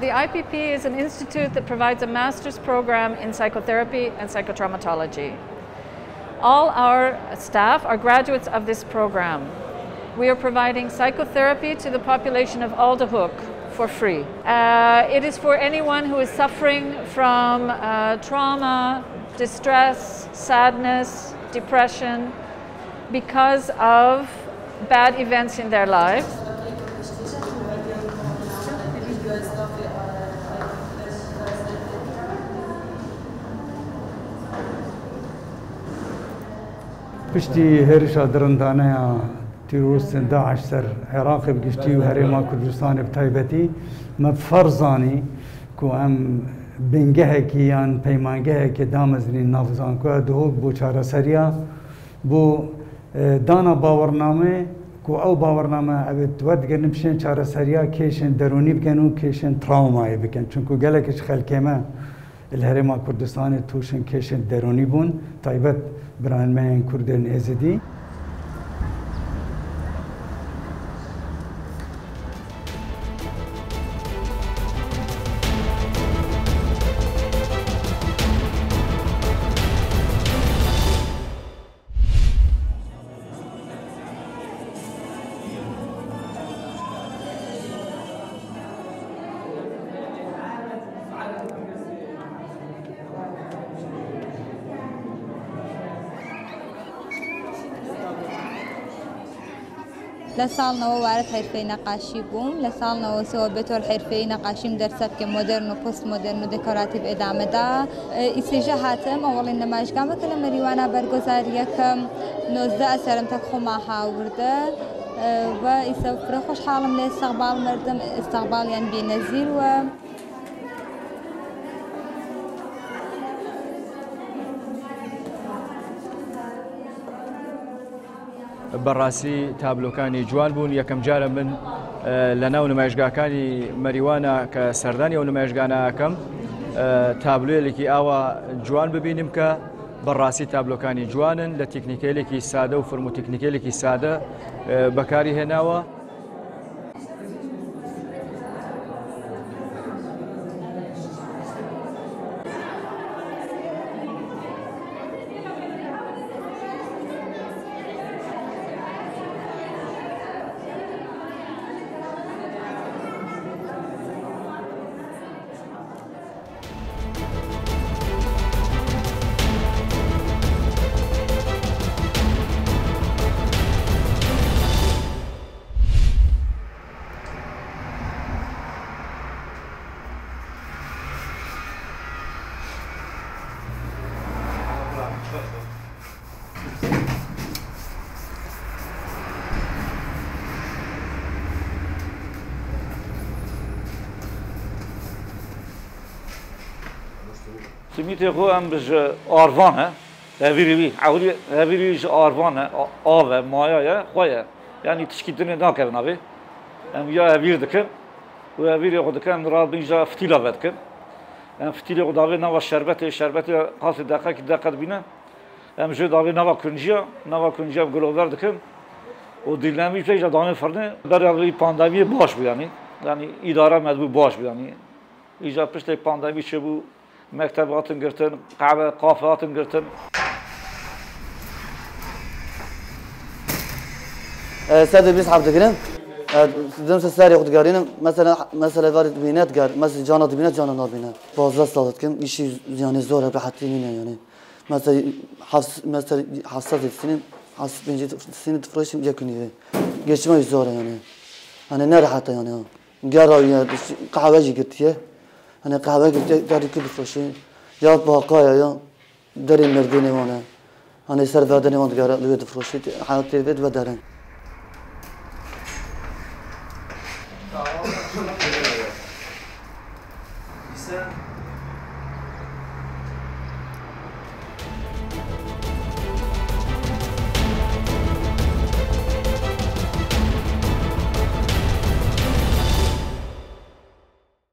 The IPP is an institute that provides a master's program in psychotherapy and psychotraumatology. All our staff are graduates of this program. We are providing psychotherapy to the population of Alderhoek for free. It is for anyone who is suffering from trauma, distress, sadness, depression, because of bad events in their lives. پشتی هرش درندانه تیروریست داعش سر عراق بگشتی و هرما کردستان بتایبتی مفرزانی که هم بنگه کی یان پیمانگه کی دامزنی نافذان که دهوک بو چاره سریا بو دانا باورنامه که او باورنامه ابد ود گنبشن چاره سریا کیشن درونی بکنو کیشن تراومای بکن چون که گلکش خلکمه الهرما کردستان توشن کیشن درونی بون تایبت بران من کردن ازدی. لسالنا ووارد حرفي نقاشي بوم لسالنا وسوى بتور حرفي نقاشي مدرسة كمودرن وبوست مودرن وديكوراتيف إدامة دا إسيجا هاتم أول إنما إشقام كلام مريوانا برگزارية كم نوزده أسرم تكخو معها ورده وإسا فرخوش حالم لاستقبال مردم استقبال يعني بنزير و بەڕاستی تابلۆکانی جوان بوون یەکەم جارە من لەناو نمایشگاکانی مەریوانە کە سەردانی ئەو نمایشگانەکەم تابلۆیەکی ئاوا جوان ببینیم کە بەڕاستی تابلۆکانی جوانن لە تکنیکێلێکی سادە و فرموتکنیکێلێکی سادە بەکاری هێناوە. سميتي هو ام بج آروانه هاویری هاویریش آروانه آوه مایه خواه یعنی تشکیدنی نکردن آبی ام یا هاویر دکن و هاویری خود دکن راد بینجا فتیلا بد کن ام فتیلا خود آبی نوا شربت قاس دقیقه کی دقیقه بینه ام جد آبی نوا کنجیا گلوبر دکن و دیلنامی پیش دانه فرنه برای پاندمی باش بود یعنی اداره مدبو باش بود یعنی ایجا پشت پاندمی چه بود مکتباتن گرتن قافلاتن گرتن ساده بیس حبت گریم دم سری خود گارینم مثلا وارد بینت گار مثلا جانا بینت جانا نبینه 12 سالت کم ایشی یعنی زوره به حتی نینه یعنی مثلا حساس سنین تفرشیم یکنیه geçme zor yani ne rahat yani garawiya qahwa jigtiye hani qahwa gittik dari ki bifroshi ya baqaya ya dari merdine wana hani servadene wana garawiya bifroshi hayat teved ve daren